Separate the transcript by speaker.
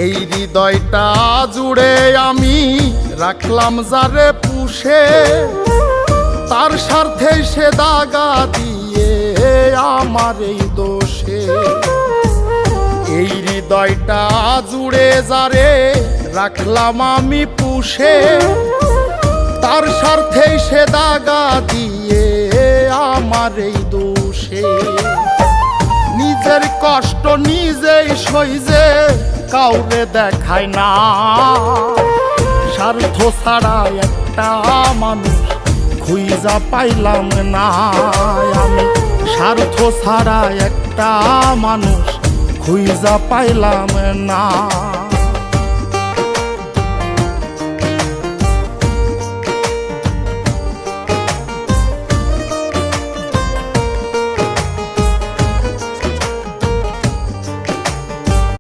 Speaker 1: এই হৃদয়টা জুড়ে আমি রাখলাম যারে পুষে, তার স্বার্থে সে দাগা দিয়ে আমার এই দোষে। এই হৃদয়টা জুড়ে যারে রাখলাম আমি পুষে, তার স্বার্থে সে দাগা দিয়ে আমার এই দোষে। নিজের কষ্ট নিজেই সইজে কাউরে দেখায় না, স্বার্থ ছাড়া একটা মানুষ খুঁজা পাইলাম না। আমি স্বার্থ ছাড়া একটা মানুষ খুঁজা পাইলাম না।